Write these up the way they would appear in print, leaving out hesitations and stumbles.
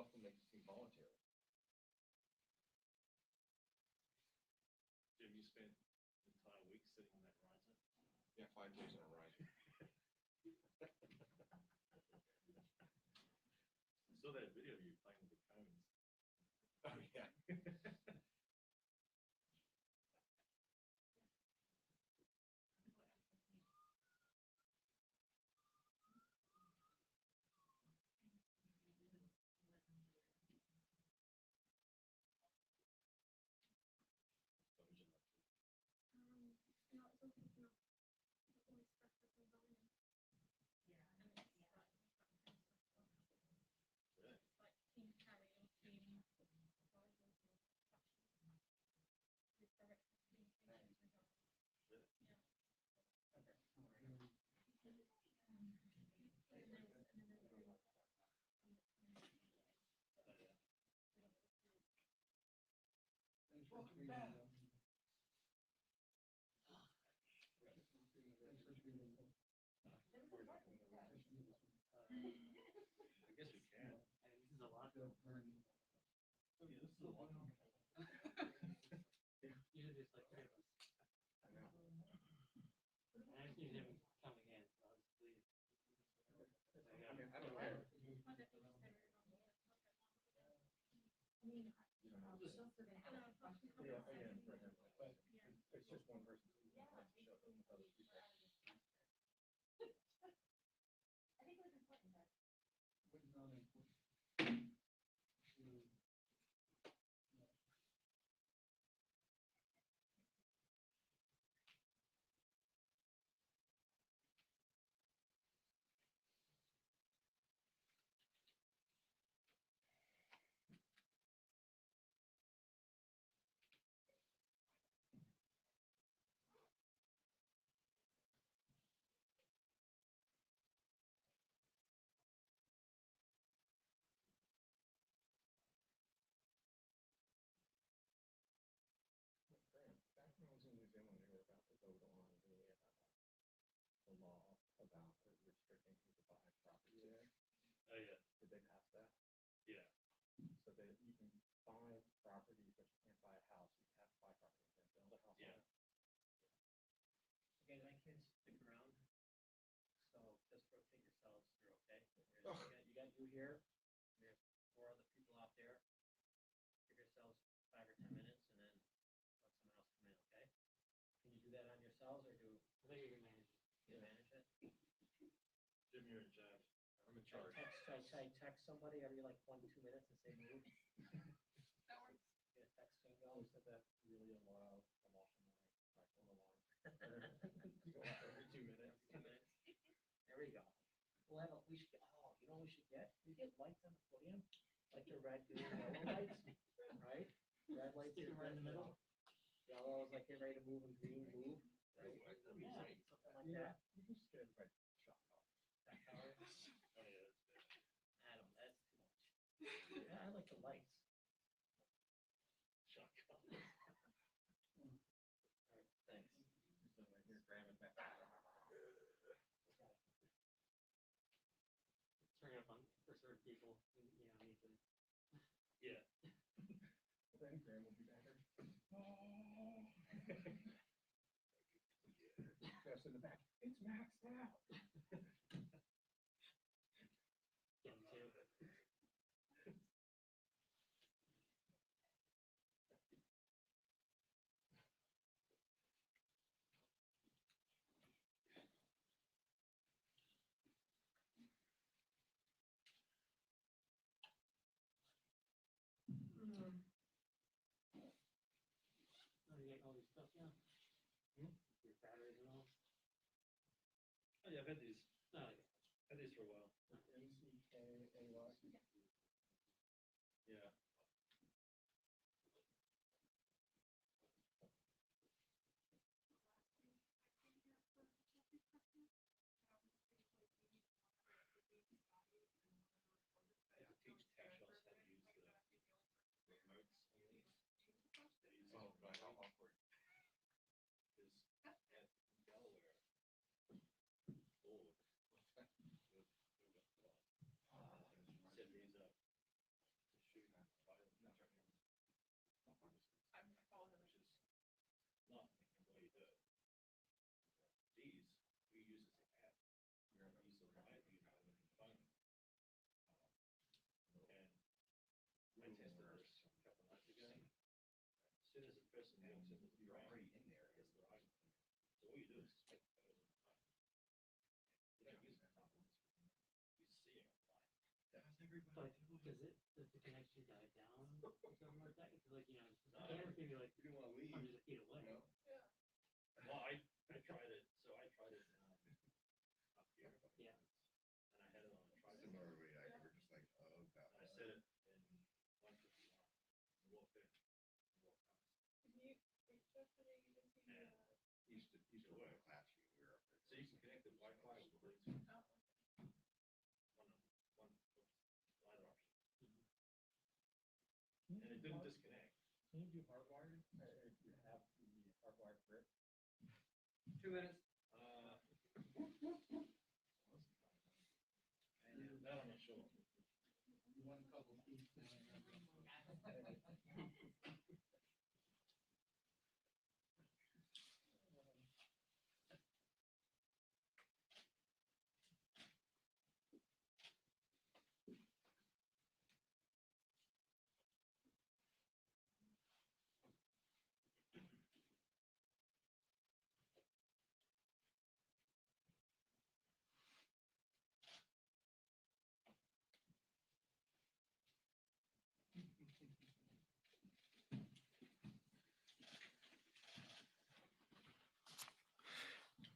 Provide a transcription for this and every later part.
fluff will make it seem voluntary. Jim, you spent the entire week sitting on that riser? Yeah, 5 days in a riser. I saw that video of you playing with the cones. Oh, yeah. Welcome back. I guess we can. This is a lot. Oh, yeah, this is a lot. Usually just like 3 of us. I know. And I just need him coming in, so I'll just leave. I mean, I don't care. Yeah, for him. But it's just one person. So he has to show them with other people. I think it was important that. Was not important. Back when I was in New Zealand, they were about to vote on the law about restricting who could buy property there. Oh, yeah. Did they pass that? Yeah. So that you can buy property, but you can't buy a house. You have to buy property and then build a house. Yeah. On it. Okay, my kids stick around, so just rotate yourselves through, okay? Oh. You got you here, and there's 4 other people out there. Give yourselves 5 or 10 minutes, and then let someone else come in, okay? Can you do that on yourselves, or do I think you can manage it. you manage it? Jim, you're in charge. I'm in Should charge. I text somebody every like 1 to 2 minutes and say move? That works. Get a text thing I going? always said that really loud. I'm off my phone alarm. You go off every 2 minutes. 2 minutes. There we go. We'll have we should get, oh, you know what we should get? We get lights on the podium, like the red, green, yellow lights, right? Red lights. Stick 'em right in the middle. Yellow is like get ready to move, and green, move, right? That'd be Yeah, great. something like Yeah, that. you can just get everybody shot off. That's how it is. Oh, yeah, that's good. Adam, that's too much. Yeah, I like the lights. Shotgun. All right, thanks. So like you're grabbing back. Turn it up on for certain people, need to. Yeah. Then Graham will be back there. Jeff's in the back. It's maxed out. Get two. Oh, you getting all these stuff now? Your batteries and all? Oh, yeah, I've had these. Oh, yeah. Had these for a while. MCKAY. Yeah. I have to teach Tasha how to use the remotes on these. Oh, God, how awkward. Because at Delaware, board with like, does the connection die down or something like that? It's like, the camera's maybe like You didn't wanna leave, hundreds of feet away. you know? Well, I tried it, so I tried it, up here. Yeah. And I had it on the tripod. Similarly, we're just like, oh, God. I set it in 151, walked in, walked out. Used to work classy, we were up there. So you can connect the Wi-Fi with the links. One either option. And it didn't disconnect. Can you do hardwired, if you have the hardwired brick? 2 minutes. That I'm not sure. You want a couple of keys?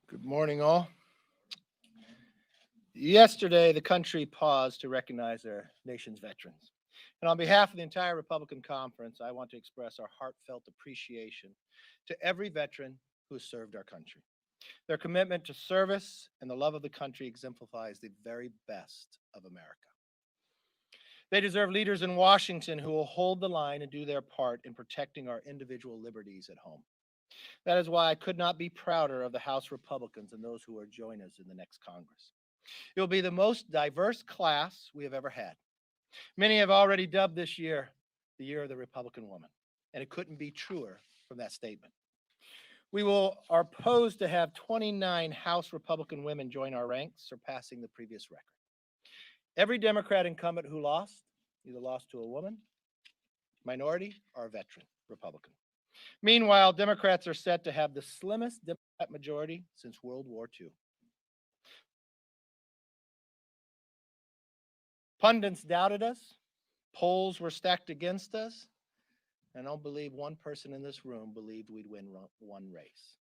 Good morning, all. Yesterday, the country paused to recognize their nation's veterans. And on behalf of the entire Republican Conference, I want to express our heartfelt appreciation to every veteran who has served our country. Their commitment to service and the love of the country exemplifies the very best of America. They deserve leaders in Washington who will hold the line and do their part in protecting our individual liberties at home. That is why I could not be prouder of the House Republicans and those who will join us in the next Congress. It will be the most diverse class we have ever had. Many have already dubbed this year the year of the Republican woman, and it couldn't be truer from that statement. We are poised to have 29 House Republican women join our ranks, surpassing the previous record. Every Democrat incumbent who lost, either lost to a woman, minority, or a veteran Republican. Meanwhile, Democrats are set to have the slimmest Democrat majority since World War II. Pundits doubted us. Polls were stacked against us. And I don't believe one person in this room believed we'd win one race.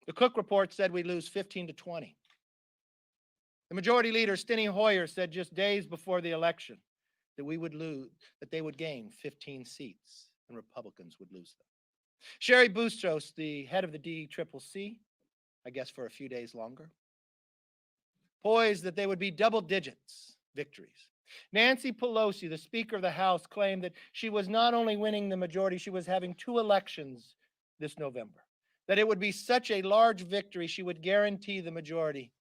The Cook report said we'd lose 15-20. The majority leader, Steny Hoyer, said just days before the election that we would lose, that they would gain 15 seats and Republicans would lose them. Sherry Boustros, the head of the DCCC, I guess for a few days longer, poised that they would be double digits victories. Nancy Pelosi, the Speaker of the House, claimed that she was not only winning the majority, she was having 2 elections this November, that it would be such a large victory, she would guarantee the majority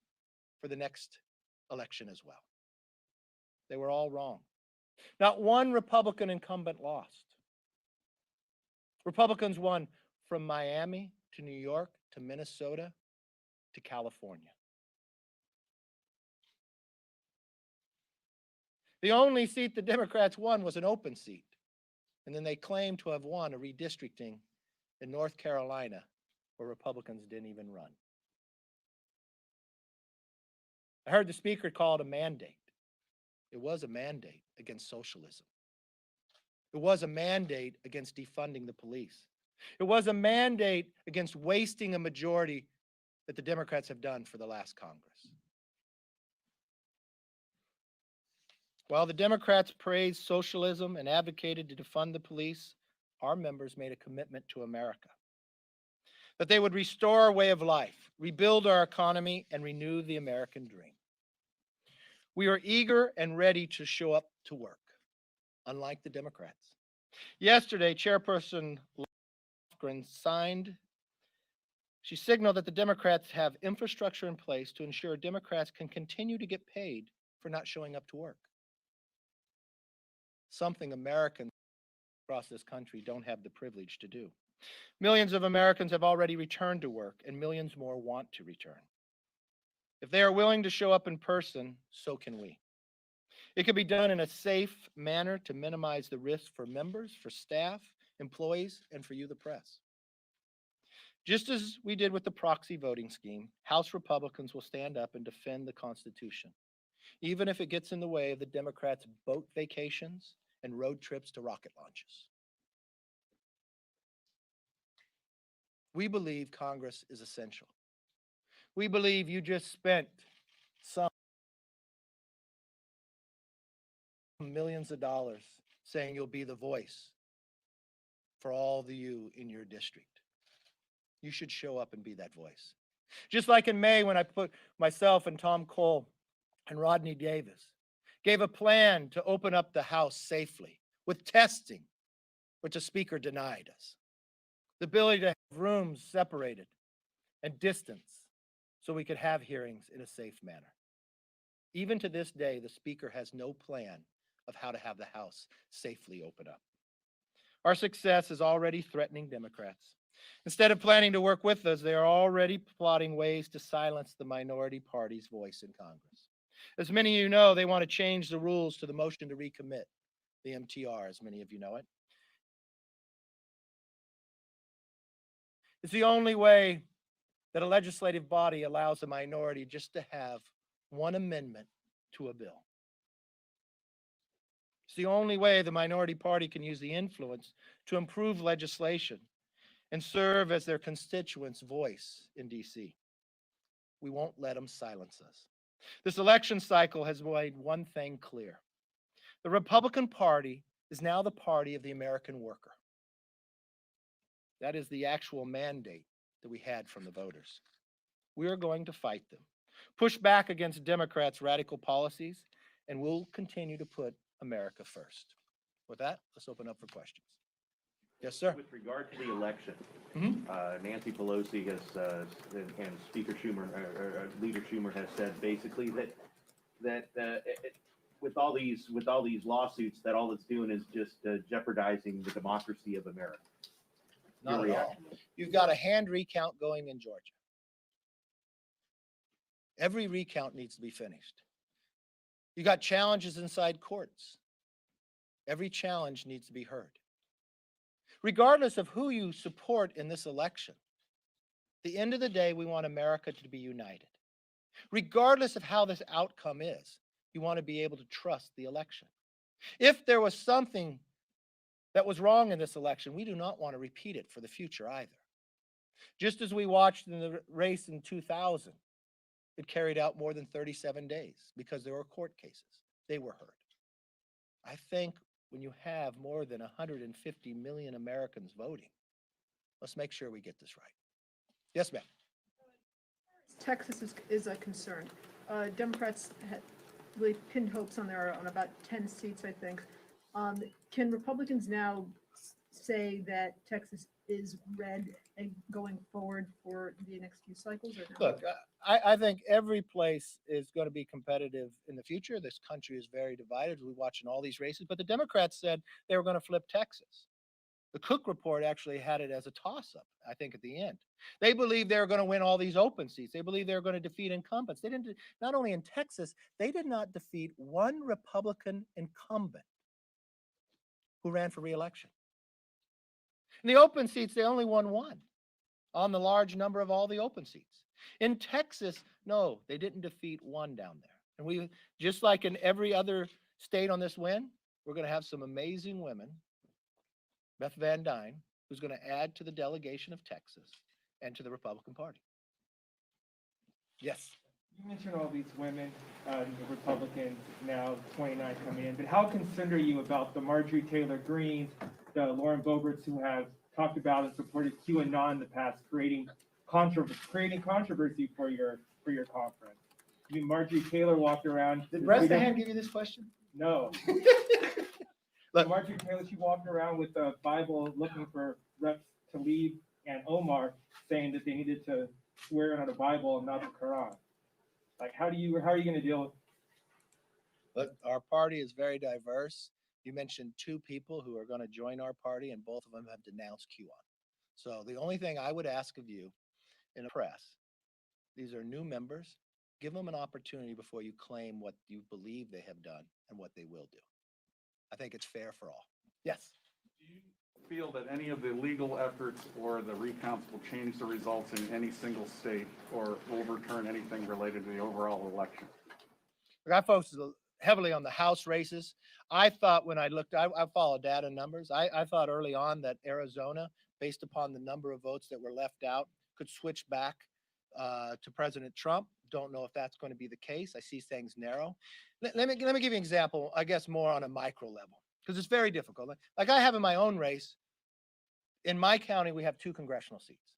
for the next election as well. They were all wrong. Not one Republican incumbent lost. Republicans won from Miami to New York to Minnesota to California. The only seat the Democrats won was an open seat. And then they claimed to have won a redistricting in North Carolina where Republicans didn't even run. I heard the speaker call it a mandate. It was a mandate against socialism. It was a mandate against defunding the police. It was a mandate against wasting a majority that the Democrats have done for the last Congress. While the Democrats praised socialism and advocated to defund the police, our members made a commitment to America. That they would restore our way of life, rebuild our economy, and renew the American dream. We are eager and ready to show up to work, unlike the Democrats. Yesterday, Chairperson Lofgren she signaled that the Democrats have infrastructure in place to ensure Democrats can continue to get paid for not showing up to work. Something Americans across this country don't have the privilege to do. Millions of Americans have already returned to work, and millions more want to return. If they are willing to show up in person, so can we. It can be done in a safe manner to minimize the risk for members, for staff, employees, and for you, the press. Just as we did with the proxy voting scheme, House Republicans will stand up and defend the Constitution. even if it gets in the way of the Democrats' boat vacations and road trips to rocket launches. We believe Congress is essential. We believe you just spent some millions of dollars saying you'll be the voice for all the you in your district. You should show up and be that voice. Just like in May when I put myself and Tom Cole and Rodney Davis gave a plan to open up the House safely with testing, which the Speaker denied us. The ability to have rooms separated and distance so we could have hearings in a safe manner. Even to this day, the Speaker has no plan of how to have the House safely open up. Our success is already threatening Democrats. Instead of planning to work with us, they are already plotting ways to silence the minority party's voice in Congress. As many of you know, they want to change the rules to the motion to recommit, the MTR, as many of you know it. It's the only way that a legislative body allows a minority just to have one amendment to a bill. It's the only way the minority party can use the influence to improve legislation and serve as their constituents' voice in DC. We won't let them silence us. This election cycle has made one thing clear. The Republican Party is now the party of the American worker. That is the actual mandate that we had from the voters. We are going to fight them, push back against Democrats' radical policies, and we'll continue to put America first. With that, let's open up for questions. Yes, sir. With regard to the election, Mhm. Nancy Pelosi has, and Speaker Schumer, Leader Schumer has said basically that with all these lawsuits, that all it's doing is just jeopardizing the democracy of America. Not at all. You've got a hand recount going in Georgia. Every recount needs to be finished. You got challenges inside courts. Every challenge needs to be heard. Regardless of who you support in this election, at the end of the day, we want America to be united. Regardless of how this outcome is, you want to be able to trust the election. If there was something that was wrong in this election, we do not want to repeat it for the future either. Just as we watched in the race in 2000, it carried out more than 37 days because there were court cases. They were heard. I think when you have more than 150 million Americans voting, let's make sure we get this right. Yes, ma'am. Texas is a concern. Democrats had really pinned hopes on about 10 seats, I think. Can Republicans now say that Texas is red and going forward for the next few cycles, or no? Look, I think every place is going to be competitive in the future. This country is very divided. We're watching all these races, but the Democrats said they were going to flip Texas. The Cook report actually had it as a toss-up, I think, at the end. They believe they were going to win all these open seats. They believe they were going to defeat incumbents. They didn't, not only in Texas, they did not defeat one Republican incumbent who ran for re-election. In the open seats, they only won one on the large number of all the open seats. In Texas, no, they didn't defeat one down there. And we, just like in every other state on this win, we're going to have some amazing women. Beth Van Dyne, who's going to add to the delegation of Texas and to the Republican Party. Yes. You mentioned all these women, the Republicans, now 29 coming in, but how concerned are you about the Marjorie Taylor Greene, the Lauren Boeberts, who have talked about and supported QAnon in the past, creating controversy for your conference? I mean, Marjorie Taylor walked around. Did Bresnahan give you this question? No. Look, Marjorie Taylor, she walked around with a Bible looking for Reps Tlaib and Omar, saying that they needed to swear on the Bible and not the Quran. Like, how are you going to deal with it? Look, our party is very diverse. You mentioned two people who are going to join our party, and both of them have denounced QAnon. So the only thing I would ask of you in the press, these are new members, give them an opportunity before you claim what you believe they have done and what they will do. I think it's fair for all. Yes. Do you feel that any of the legal efforts or the recounts will change the results in any single state or overturn anything related to the overall election? Like, I focused heavily on the House races. I thought when I looked, I follow data numbers. I thought early on that Arizona, based upon the number of votes that were left out, could switch back to President Trump. Don't know if that's going to be the case. I see things narrow. Let me give you an example, I guess more on a micro level, because it's very difficult. Like I have in my own race, in my county, we have 2 congressional seats.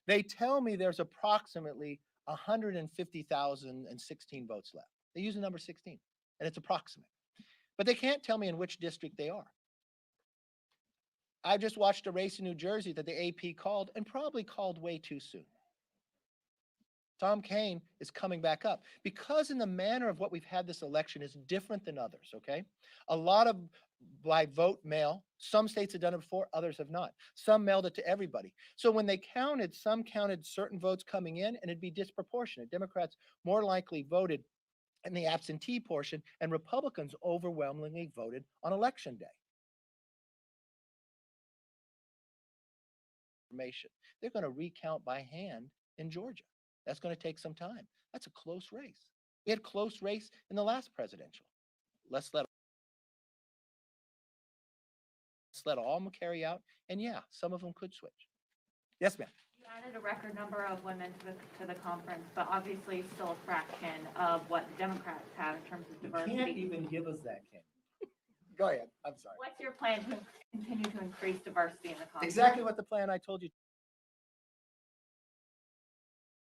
They tell me there's approximately 150,016 votes left. They use the number 16, and it's approximate. But they can't tell me in which district they are. I just watched a race in New Jersey that the AP called, and probably called way too soon. Tom Kean is coming back up because in the manner of what we've had this election is different than others, okay? A lot of by vote mail, some states have done it before, others have not. Some mailed it to everybody. So when they counted, some counted certain votes coming in and it'd be disproportionate. Democrats more likely voted in the absentee portion and Republicans overwhelmingly voted on election day. They're going to recount by hand in Georgia. That's going to take some time. That's a close race. We had close race in the last presidential. Let's let all of them carry out. And yeah, some of them could switch. Yes, ma'am. You added a record number of women to the conference, but obviously still a fraction of what the Democrats have in terms of diversity. even give us that, Ken. Go ahead. I'm sorry. What's your plan to continue to increase diversity in the conference? Exactly what the plan I told you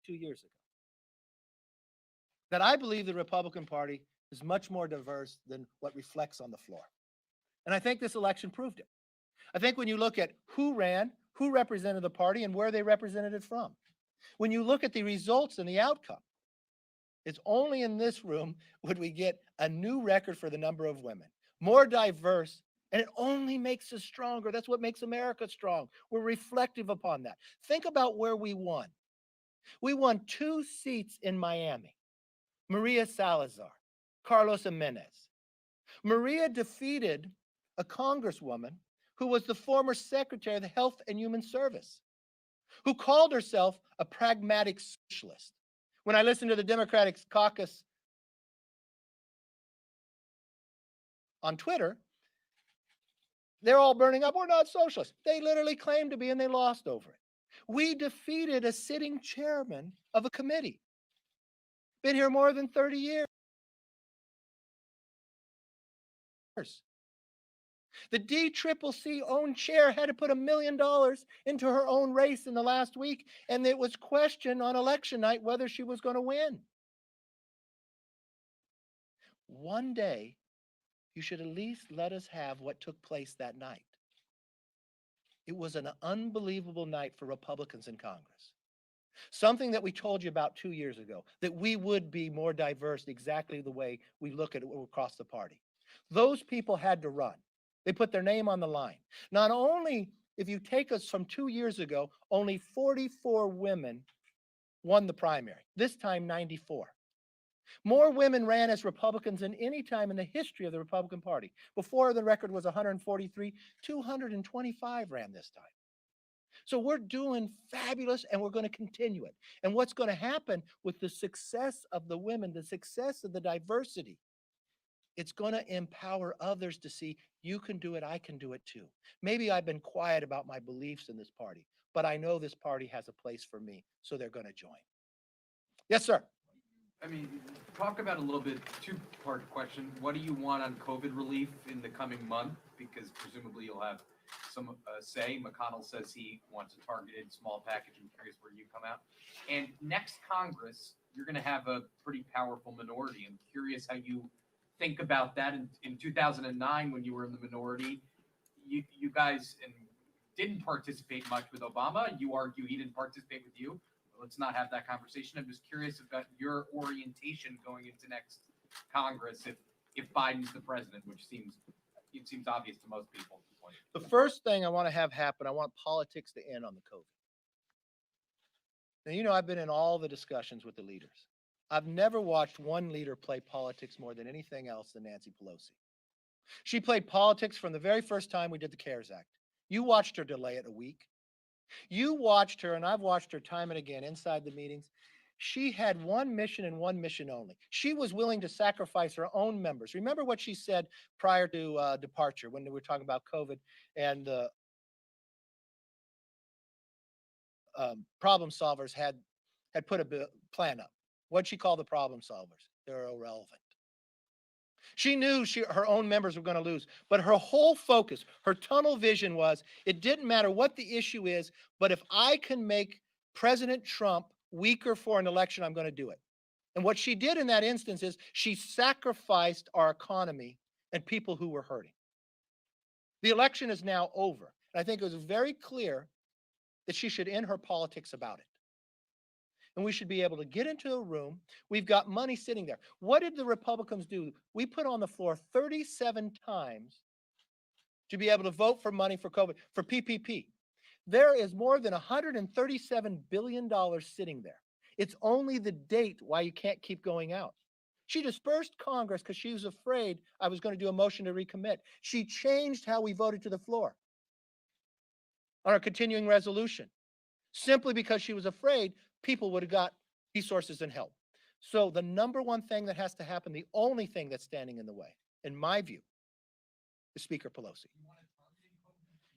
2 years ago. That I believe the Republican Party is much more diverse than what reflects on the floor. And I think this election proved it. I think when you look at who ran, who represented the party, and where they represented it from. When you look at the results and the outcome, it's only in this room would we get a new record for the number of women, more diverse, and it only makes us stronger. That's what makes America strong. We're reflective upon that. Think about where we won. We won 2 seats in Miami. Maria Salazar, Carlos Jimenez. Maria defeated a congresswoman who was the former Secretary of the Health and Human Service, who called herself a pragmatic socialist. When I listened to the Democratic caucus on Twitter, they're all burning up. We're not socialists. They literally claimed to be, and they lost over it. We defeated a sitting chairman of a committee. Been here more than 30 years. The DCCC own chair had to put $1 million into her own race in the last week, and it was questioned on election night whether she was going to win. One day, you should at least let us have what took place that night. It was an unbelievable night for Republicans in Congress. Something that we told you about 2 years ago, that we would be more diverse exactly the way we look at it across the party. Those people had to run. They put their name on the line. Not only, if you take us from 2 years ago, only 44 women won the primary. This time, 94. More women ran as Republicans than any time in the history of the Republican Party. Before, the record was 143, 225 ran this time. So we're doing fabulous, and we're going to continue it. And what's going to happen with the success of the women, the success of the diversity, it's going to empower others to see you can do it, I can do it too. Maybe I've been quiet about my beliefs in this party, but I know this party has a place for me, so they're going to join. Yes, sir. I mean, talk about a little bit, 2-part question. What do you want on COVID relief in the coming month? Because presumably you'll have some say. McConnell says he wants a targeted small package. I'm curious where you come out. And next Congress, you're going to have a pretty powerful minority. I'm curious how you think about that. In 2009, when you were in the minority, you guys didn't participate much with Obama. You argue he didn't participate with you. Let's not have that conversation. I'm just curious about your orientation going into next Congress if Biden's the president, which seems obvious to most people at this point. The first thing I want to have happen, I want politics to end on the COVID. Now, you know, I've been in all the discussions with the leaders. I've never watched one leader play politics more than anything else than Nancy Pelosi. She played politics from the very first time we did the CARES Act. You watched her delay it a week. You watched her, and I've watched her time and again inside the meetings. She had one mission and one mission only. She was willing to sacrifice her own members. Remember what she said prior to departure when we were talking about COVID and the problem solvers had put a plan up. What'd she call the problem solvers? They're irrelevant. She knew her own members were going to lose, but her whole focus, her tunnel vision was, it didn't matter what the issue is, but if I can make President Trump weaker for an election, I'm going to do it. And what she did in that instance is she sacrificed our economy and people who were hurting. The election is now over. And I think it was very clear that she should end her politics about it. And we should be able to get into a room. We've got money sitting there. What did the Republicans do? We put on the floor 37 times to be able to vote for money for COVID, for PPP. There is more than $137 billion sitting there. It's only the date why you can't keep going out. She dispersed Congress because she was afraid I was going to do a motion to recommit. She changed how we voted to the floor on our continuing resolution, simply because she was afraid people would have got resources and help. So the number one thing that has to happen, the only thing that's standing in the way, in my view, is Speaker Pelosi.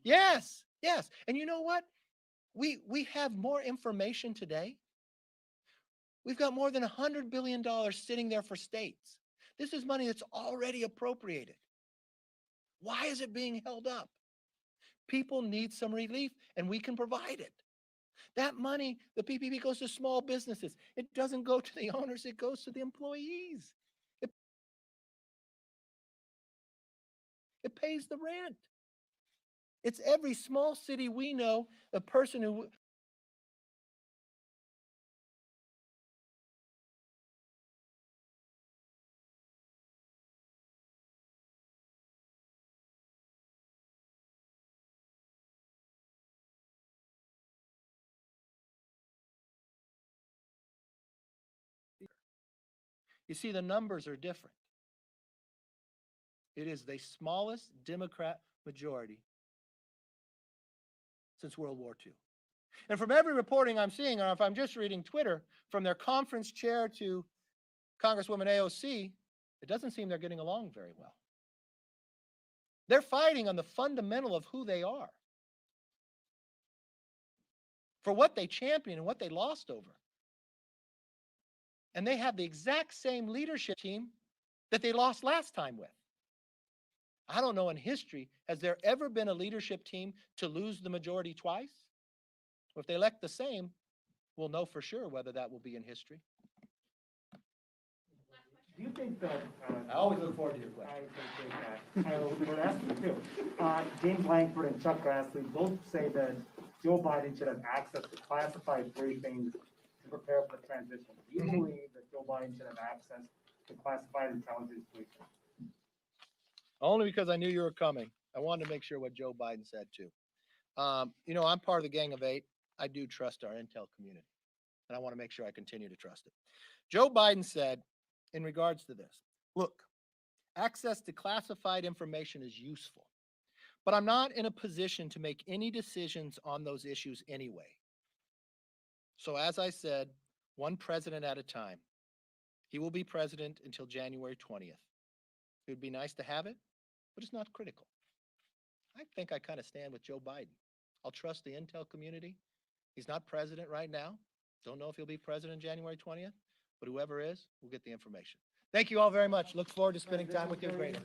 Yes, yes. And you know what? We have more information today. We've got more than $100 billion sitting there for states. This is money that's already appropriated. Why is it being held up? People need some relief, and we can provide it. That money, the PPP, goes to small businesses. It doesn't go to the owners, it goes to the employees. It pays the rent. It's every small city we know, a person who you see, the numbers are different. It is the smallest Democrat majority since World War II. And from every reporting I'm seeing, or if I'm just reading Twitter, from their conference chair to Congresswoman AOC, it doesn't seem they're getting along very well. They're fighting on the fundamental of who they are, for what they champion and what they lost over. And they have the exact same leadership team that they lost last time with. I don't know in history, has there ever been a leadership team to lose the majority twice? Well, if they elect the same, we'll know for sure whether that will be in history. Do you think that, I always look forward to your question. I appreciate that. I would ask you too. James Langford and Chuck Grassley both say that Joe Biden should have access to classified briefings to prepare for the transition. Do you believe that Joe Biden should have access to classified intelligence briefings? Only because I knew you were coming. I wanted to make sure what Joe Biden said too. You know, I'm part of the Gang of Eight. I do trust our intel community, and I want to make sure I continue to trust it. Joe Biden said, in regards to this, look, access to classified information is useful, but I'm not in a position to make any decisions on those issues anyway. So as I said, one president at a time. He will be president until January 20th. It would be nice to have it, but it's not critical. I think I kind of stand with Joe Biden. I'll trust the intel community. He's not president right now. Don't know if he'll be president January 20th, but whoever is, will get the information. Thank you all very much. Look forward to spending time with you. Great.